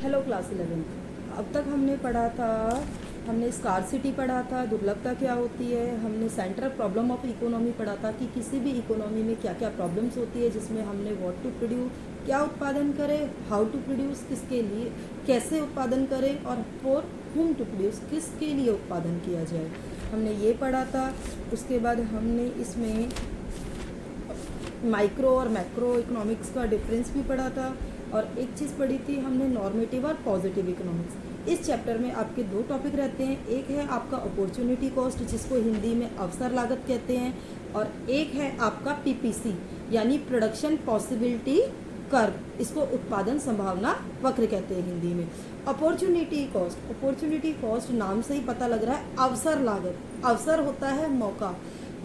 Hello class 11। अब तक हमने पढ़ा था, हमने स्कार्सिटी पढ़ा था, दुर्लभता क्या होती है, हमने सेंट्रल प्रॉब्लम ऑफ इकोनॉमी पढ़ा था कि किसी भी इकोनॉमी में क्या क्या प्रॉब्लम्स होती है, जिसमें हमने व्हाट टू प्रोड्यूस, क्या उत्पादन करें, हाउ टू प्रोड्यूस, किसके लिए, कैसे उत्पादन करें, और फॉर हुम टू प्रोड्यूस, किसके लिए उत्पादन किया जाए, हमने ये पढ़ा था। उसके बाद हमने इसमें माइक्रो और मैक्रो इकोनॉमिक्स का डिफरेंस भी पढ़ा था, और एक चीज़ पढ़ी थी हमने नॉर्मेटिव और पॉजिटिव इकोनॉमिक्स। इस चैप्टर में आपके दो टॉपिक रहते हैं, एक है आपका अपॉर्चुनिटी कॉस्ट, जिसको हिंदी में अवसर लागत कहते हैं, और एक है आपका पीपीसी यानी प्रोडक्शन पॉसिबिलिटी कर्व, इसको उत्पादन संभावना वक्र कहते हैं हिंदी में। अपॉर्चुनिटी कॉस्ट नाम से ही पता लग रहा है अवसर लागत। अवसर होता है मौका।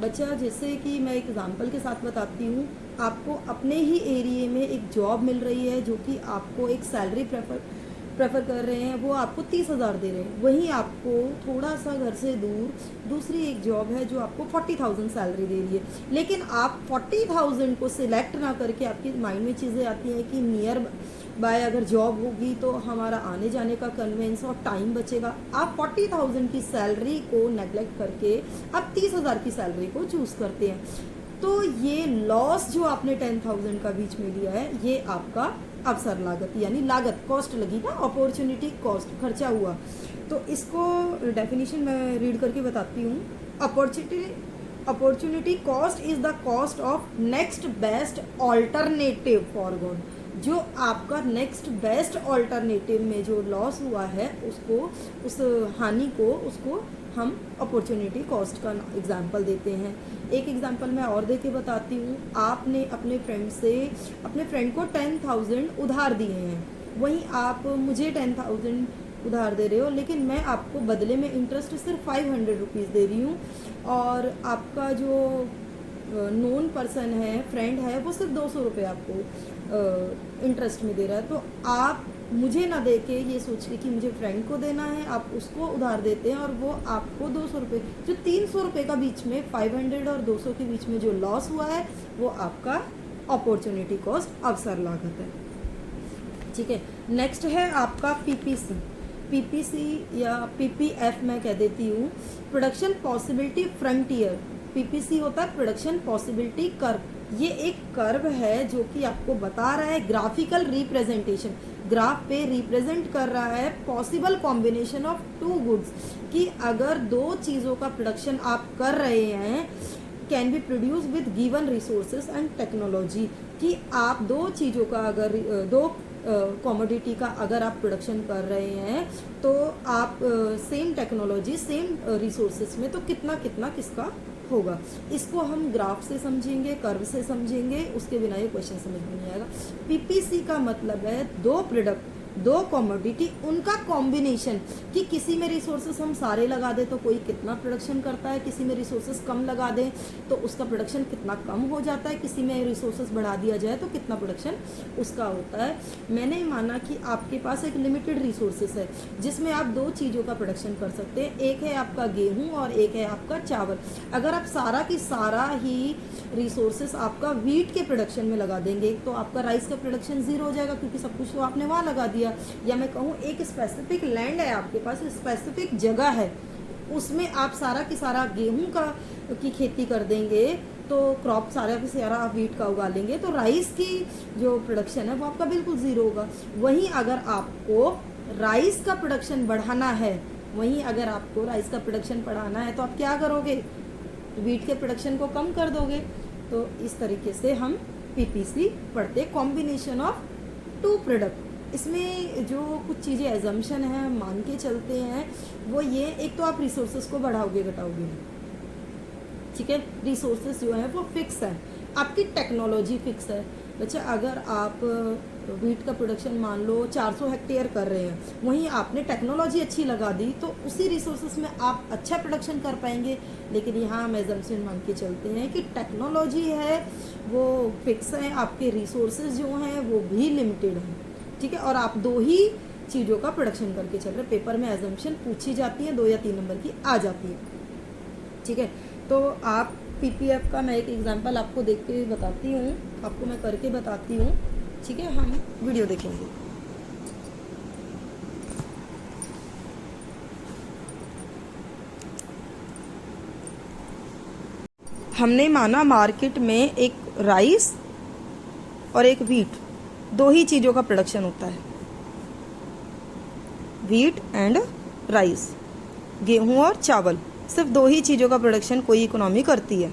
बच्चा, जैसे कि मैं एग्जांपल के साथ बताती हूँ, आपको अपने ही एरिया में एक जॉब मिल रही है जो कि आपको एक सैलरी प्रेफर कर रहे हैं, वो आपको 30,000 दे रहे हैं। वहीं आपको थोड़ा सा घर से दूर दूसरी एक जॉब है जो आपको 40,000 सैलरी दे रही है, लेकिन आप 40,000 को सिलेक्ट ना करके आपके माइंड में चीज़ें आती हैं कि नियर बाय अगर जॉब होगी तो हमारा आने जाने का कन्वेंस और टाइम बचेगा। आप 40,000 की सैलरी को नेगलेक्ट करके आप 30,000 की सैलरी को चूज़ करते हैं। तो ये लॉस जो आपने 10,000 का बीच में लिया है, ये आपका अवसर लागत यानी लागत, कॉस्ट लगी ना, अपॉर्चुनिटी कॉस्ट, खर्चा हुआ। तो इसको डेफिनेशन मैं रीड करके बताती हूँ। Opportunity cost is the cost of next best alternative foregone. जो आपका नेक्स्ट बेस्ट ऑल्टरनेटिव में जो लॉस हुआ है, उसको, उस हानि को, उसको हम अपॉर्चुनिटी कॉस्ट का एग्जाम्पल देते हैं। एक एग्जाम्पल मैं और दे के बताती हूँ। आपने अपने फ्रेंड को 10,000 उधार दिए हैं, वहीं आप मुझे 10,000 उधार दे रहे हो, लेकिन मैं आपको बदले में इंटरेस्ट सिर्फ 500 रुपीज़ दे रही हूँ, और आपका जो नोन पर्सन है, फ्रेंड है, वो सिर्फ 200 रुपये आपको इंटरेस्ट में दे रहा है। तो आप मुझे ना दे के ये सोच के कि मुझे फ्रेंड को देना है, आप उसको उधार देते हैं, और वो आपको 200 रुपये, जो 300 रुपये का बीच में, 500 और 200 के बीच में जो लॉस हुआ है, वो आपका अपॉर्चुनिटी कॉस्ट, अवसर लागत है। ठीक है, नेक्स्ट है आपका पीपीसी या पीपीएफ मैं कह देती हूँ, प्रोडक्शन पॉसिबिलिटी फ्रंटियर। पीपीसी होता है प्रोडक्शन पॉसिबिलिटी कर्व। ये एक कर्व है जो कि आपको बता रहा है, ग्राफिकल रिप्रेजेंटेशन, ग्राफ पे रिप्रेजेंट कर रहा है possible combination of two goods, कि अगर दो चीज़ों का प्रोडक्शन आप कर रहे हैं, can be produce with given resources and technology, कि आप दो चीज़ों का अगर दो कॉमोडिटी का अगर आप प्रोडक्शन कर रहे हैं, तो आप सेम टेक्नोलॉजी, सेम रिसोर्सेज में, तो कितना कितना किसका होगा। इसको हम ग्राफ से समझेंगे, कर्व से समझेंगे, उसके बिना ये क्वेश्चन समझ में नहीं आएगा। पीपीसी का मतलब है दो प्रोडक्ट, दो कॉमोडिटी, उनका कॉम्बिनेशन, कि किसी में रिसोर्सेस हम सारे लगा दें तो कोई कितना प्रोडक्शन करता है, किसी में रिसोर्सेस कम लगा दें तो उसका प्रोडक्शन कितना कम हो जाता है, किसी में रिसोर्सेस बढ़ा दिया जाए तो कितना प्रोडक्शन उसका होता है। मैंने माना कि आपके पास एक लिमिटेड रिसोर्सेस है जिसमें आप दो चीज़ों का प्रोडक्शन कर सकते हैं, एक है आपका गेहूँ और एक है आपका चावल। अगर आप सारा की सारा ही रिसोर्सेस आपका वीट के प्रोडक्शन में लगा देंगे तो आपका राइस का प्रोडक्शन ज़ीरो हो जाएगा, क्योंकि सब कुछ तो आपने वहाँ लगा दिया। या मैं कहूँ एक स्पेसिफिक लैंड है आपके पास, स्पेसिफिक जगह है, उसमें आप सारा की सारा गेहूं की खेती कर देंगे, तो क्रॉप सारा की सारा आप वीट का उगा लेंगे, तो राइस की जो प्रोडक्शन है वो आपका बिल्कुल ज़ीरो होगा। वहीं अगर आपको राइस का प्रोडक्शन बढ़ाना है, राइस का प्रोडक्शन बढ़ाना है, तो आप क्या करोगे, वीट के प्रोडक्शन को कम कर दोगे। तो इस तरीके से हम पीपीसी पढ़ते, कॉम्बिनेशन ऑफ टू प्रोडक्ट। इसमें जो कुछ चीज़ें एजम्पशन है, मान के चलते हैं, वो ये, एक तो आप रिसोर्सेज को बढ़ाओगे घटाओगे, ठीक है, रिसोर्सेज जो है वो फिक्स है, आपकी टेक्नोलॉजी फिक्स है। बच्चा, अगर आप वीट का प्रोडक्शन मान लो 400 हेक्टेयर कर रहे हैं, वहीं आपने टेक्नोलॉजी अच्छी लगा दी तो उसी रिसोर्सेज में आप अच्छा प्रोडक्शन कर पाएंगे। लेकिन यहाँ हम एजम्पशन मान के चलते हैं कि टेक्नोलॉजी है वो फिक्स है, आपके रिसोर्सेज जो हैं वो भी लिमिटेड हैं, ठीक है, और आप दो ही चीज़ों का प्रोडक्शन करके चल रहे। पेपर में एजम्पशन पूछी जाती है, 2 या 3 नंबर की आ जाती है, ठीक है। तो आप पीपीएफ का मैं एक एग्जांपल आपको देख के बताती हूँ, आपको मैं करके बताती हूँ, ठीक है, हम वीडियो देखेंगे। हमने माना मार्केट में एक राइस और एक व्हीट, दो ही चीज़ों का प्रोडक्शन होता है, व्हीट एंड राइस, गेहूं और चावल, सिर्फ दो ही चीज़ों का प्रोडक्शन कोई इकोनॉमी करती है।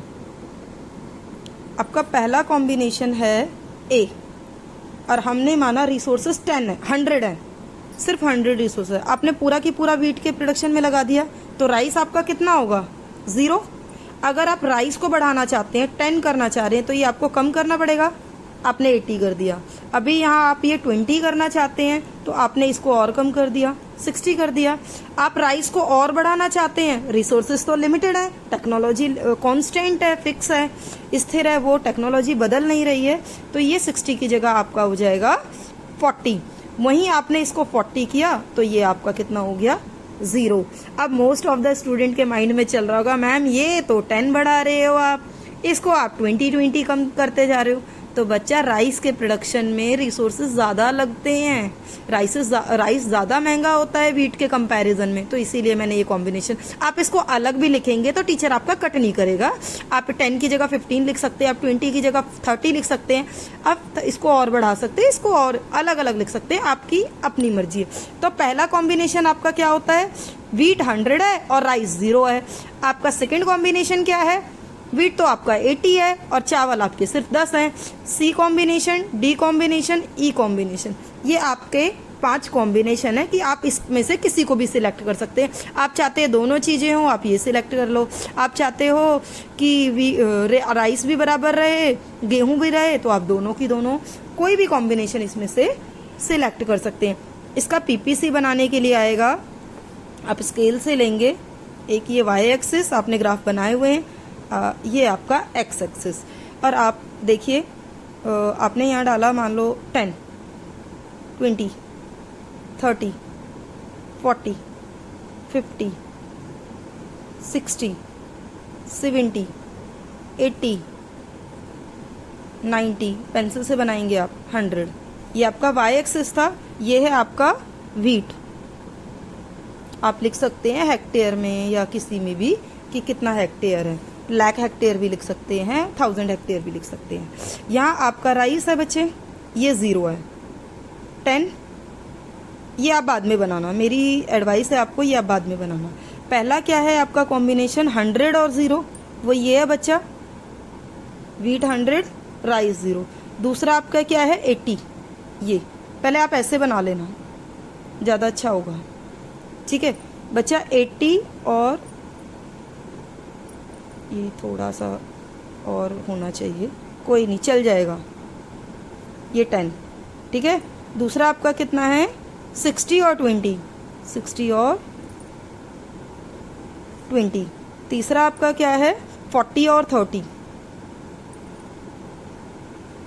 आपका पहला कॉम्बिनेशन है ए, और हमने माना रिसोर्सेज 10 है, 100 है, सिर्फ 100 रिसोर्स है। आपने पूरा की पूरा व्हीट के प्रोडक्शन में लगा दिया, तो राइस आपका कितना होगा? 0। अगर आप राइस को बढ़ाना चाहते हैं, 10 करना चाह रहे हैं, तो ये आपको कम करना पड़ेगा, आपने 80 कर दिया। अभी यहाँ आप ये 20 करना चाहते हैं, तो आपने इसको और कम कर दिया, 60 कर दिया। आप राइस को और बढ़ाना चाहते हैं, रिसोर्सेज तो लिमिटेड है, टेक्नोलॉजी कांस्टेंट है, फिक्स है, स्थिर है, वो टेक्नोलॉजी बदल नहीं रही है, तो ये 60 की जगह आपका हो जाएगा 40। वहीं आपने इसको 40 किया, तो ये आपका कितना हो गया? 0। अब मोस्ट ऑफ द स्टूडेंट के माइंड में चल रहा होगा, मैम ये तो 10 बढ़ा रहे हो आप, इसको आप 20 कम करते जा रहे हो। तो बच्चा, राइस के प्रोडक्शन में रिसोर्सेज ज़्यादा लगते हैं, राइस ज़्यादा महंगा होता है व्हीट के कंपैरिजन में, तो इसीलिए मैंने ये कॉम्बिनेशन। आप इसको अलग भी लिखेंगे तो टीचर आपका कट नहीं करेगा, आप 10 की जगह 15 लिख सकते हैं, आप 20 की जगह 30 लिख सकते हैं, आप इसको और बढ़ा सकते हैं, इसको और अलग अलग लिख सकते हैं, आपकी अपनी मर्जी है। तो पहला कॉम्बिनेशन आपका क्या होता है? व्हीट 100 है और राइस 0 है। आपका सेकेंड कॉम्बिनेशन क्या है? व्हीट तो आपका 80 है और चावल आपके सिर्फ 10 हैं। सी कॉम्बिनेशन, डी कॉम्बिनेशन, ई कॉम्बिनेशन, ये आपके 5 कॉम्बिनेशन है कि आप इसमें से किसी को भी सिलेक्ट कर सकते हैं। आप चाहते हैं दोनों चीज़ें हो, आप ये सिलेक्ट कर लो। आप चाहते हो कि राइस भी बराबर रहे, गेहूं भी रहे, तो आप दोनों की दोनों कोई भी कॉम्बिनेशन इसमें से सिलेक्ट कर सकते हैं। इसका पीपीसी बनाने के लिए आएगा, आप स्केल से लेंगे, एक ये वाई एक्सिस आपने ग्राफ बनाए हुए हैं, ये आपका एक्स एक्सिस, और आप देखिए आपने यहाँ डाला मान लो 10, 20, 30, 40, 50, 60, 70, 80, 90, पेंसिल से बनाएंगे आप 100। ये आपका वाई एक्सिस था, ये है आपका व्हीट। आप लिख सकते हैं हेक्टेयर में या किसी में भी कि कितना हेक्टेयर है, लाख हेक्टेयर भी लिख सकते हैं, 1000 हेक्टेयर भी लिख सकते हैं। यहाँ आपका राइस है बच्चे, ये 0 है, 10, ये आप बाद में बनाना, मेरी एडवाइस है आपको, ये आप बाद में बनाना। पहला क्या है आपका कॉम्बिनेशन? 100 और 0, वो ये है बच्चा, व्हीट 100, राइस 0। दूसरा आपका क्या है? 80, ये पहले आप ऐसे बना लेना, ज़्यादा अच्छा होगा, ठीक है बच्चा। 80 और ये थोड़ा सा और होना चाहिए, कोई नहीं, चल जाएगा, ये 10, ठीक है। दूसरा आपका कितना है? 60 और 20, 60 और 20। तीसरा आपका क्या है? 40 और 30,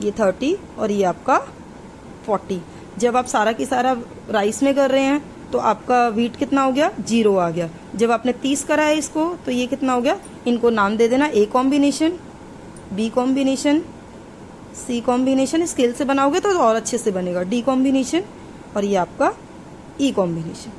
ये 30 और ये आपका 40। जब आप सारा की सारा राइस में कर रहे हैं तो आपका व्हीट कितना हो गया? 0 आ गया। जब आपने 30 करा है इसको, तो ये कितना हो गया? इनको नाम दे देना, A combination, B combination, C combination, scale से बनाओगे तो और अच्छे से बनेगा, डी कॉम्बिनेशन, और ये आपका ई कॉम्बिनेशन।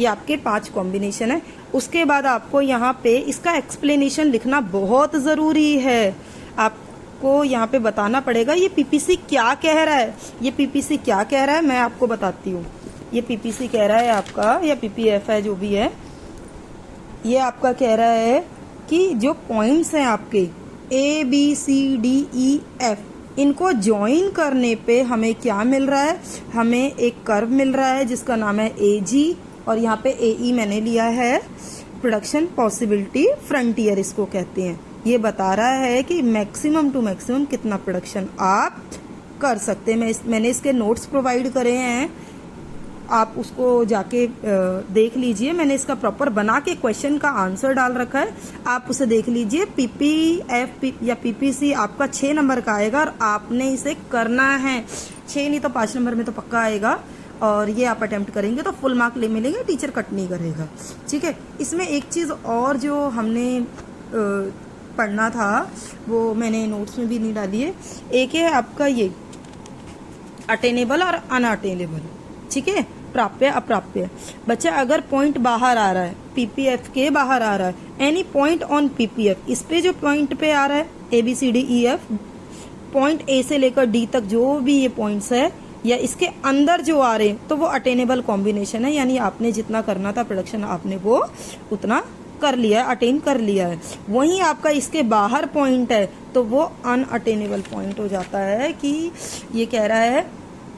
ये आपके 5 कॉम्बिनेशन है। उसके बाद आपको यहाँ पे इसका एक्सप्लेनेशन लिखना बहुत ज़रूरी है। आपको यहाँ पे बताना पड़ेगा ये पीपीसी क्या कह रहा है, ये पीपीसी क्या कह रहा है, मैं आपको बताती हूँ। ये पीपीसी कह रहा है आपका, या पीपीएफ है जो भी है, ये आपका कह रहा है कि जो पॉइंट्स हैं आपके A B C D E F, इनको ज्वाइन करने पे हमें क्या मिल रहा है? हमें एक कर्व मिल रहा है जिसका नाम है ए जी, और यहाँ पे ए ई मैंने लिया है प्रोडक्शन पॉसिबिलिटी फ्रंटियर, इसको कहते हैं। ये बता रहा है कि मैक्सिमम टू मैक्सिमम कितना प्रोडक्शन आप कर सकते हैं। मैंने इसके नोट्स प्रोवाइड करे हैं, आप उसको जाके देख लीजिए। मैंने इसका प्रॉपर बना के क्वेश्चन का आंसर डाल रखा है, आप उसे देख लीजिए। पीपीएफ या पीपीसी आपका 6 नंबर का आएगा और आपने इसे करना है। 6 नहीं तो 5 नंबर में तो पक्का आएगा, और ये आप अटेम्प्ट करेंगे तो फुल मार्क ले मिलेंगे, टीचर कट नहीं करेगा, ठीक है। इसमें एक चीज़ और जो हमने पढ़ना था वो मैंने नोट्स में भी नहीं डाली है। एक है आपका ये अटेनेबल और अनअटेनेबल, ठीक है। प्राप्य अप्राप्य। बच्चा अगर पॉइंट बाहर आ रहा है, पीपीएफ के बाहर आ रहा है, एनी पॉइंट ऑन पीपीएफ, इस पे जो पॉइंट पे आ रहा है ABCDEF, पॉइंट ए से लेकर डी तक जो भी ये पॉइंट्स है या इसके अंदर जो आ रहे हैं तो वो अटेनेबल कॉम्बिनेशन है, यानी आपने जितना करना था प्रोडक्शन आपने वो उतना कर लिया है, अटेन कर लिया है। वहीं आपका इसके बाहर पॉइंट है तो वो अनअटेनेबल पॉइंट हो जाता है कि ये कह रहा है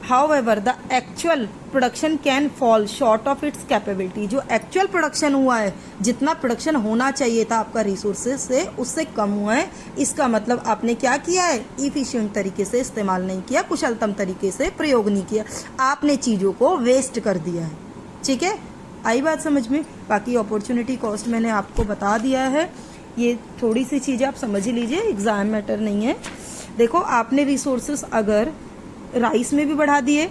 however the actual production can fall short of its capability. जो एक्चुअल प्रोडक्शन हुआ है, जितना प्रोडक्शन होना चाहिए था आपका रिसोर्सेज से, उससे कम हुआ है। इसका मतलब आपने क्या किया है, इफिशिएंट तरीके से इस्तेमाल नहीं किया, कुशलतम तरीके से प्रयोग नहीं किया, आपने चीज़ों को वेस्ट कर दिया है। ठीक है, आई बात समझ में। बाकी अपॉर्चुनिटी कॉस्ट मैंने आपको बता दिया है, ये थोड़ी सी चीज़ें आप समझ लीजिए, एग्जाम मैटर नहीं है। देखो आपने रिसोर्सेस अगर राइस में भी बढ़ा दिए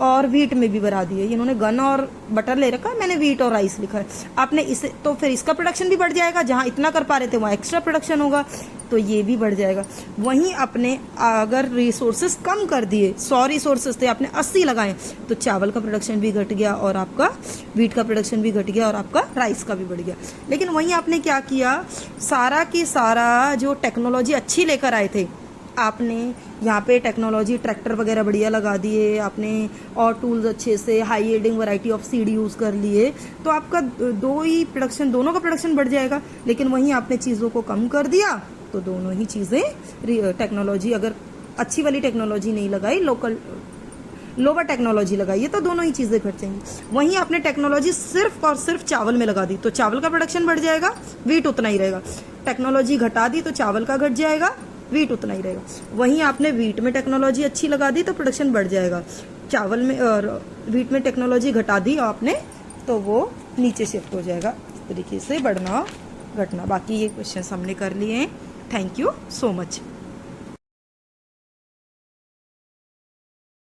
और व्हीट में भी बढ़ा दिए, इन्होंने गन और बटर ले रखा है, मैंने व्हीट और राइस लिखा है, आपने इसे, तो फिर इसका प्रोडक्शन भी बढ़ जाएगा, जहाँ इतना कर पा रहे थे वहाँ एक्स्ट्रा प्रोडक्शन होगा, तो ये भी बढ़ जाएगा। वहीं आपने अगर रिसोर्सेस कम कर दिए, 100 रिसोर्सेस थे आपने 80 लगाए, तो चावल का प्रोडक्शन भी घट गया और आपका व्हीट का प्रोडक्शन भी घट गया और आपका राइस का भी बढ़ गया। लेकिन वहीं आपने क्या किया, सारा की सारा जो टेक्नोलॉजी अच्छी लेकर आए थे, आपने यहाँ पे टेक्नोलॉजी ट्रैक्टर वगैरह बढ़िया लगा दिए आपने, और टूल्स अच्छे से high yielding variety of seed use कर लिए, तो आपका दोनों का प्रोडक्शन बढ़ जाएगा। लेकिन वहीं आपने चीज़ों को कम कर दिया तो दोनों ही चीज़ें, टेक्नोलॉजी अगर अच्छी वाली टेक्नोलॉजी नहीं लगाई, लोअर टेक्नोलॉजी लगाइए तो दोनों ही चीज़ें घट जाएंगी। वहीं आपने टेक्नोलॉजी सिर्फ और सिर्फ चावल में लगा दी तो चावल का प्रोडक्शन बढ़ जाएगा, व्हीट उतना ही रहेगा। टेक्नोलॉजी घटा दी तो चावल का घट जाएगा, व्हीट उतना ही रहेगा। वहीं आपने व्हीट में टेक्नोलॉजी अच्छी लगा दी तो प्रोडक्शन बढ़ जाएगा, चावल में और व्हीट में टेक्नोलॉजी घटा दी आपने तो वो नीचे शिफ्ट हो जाएगा। इस तरीके से बढ़ना घटना। बाकी ये क्वेश्चन हमने कर लिए हैं। Thank you so much.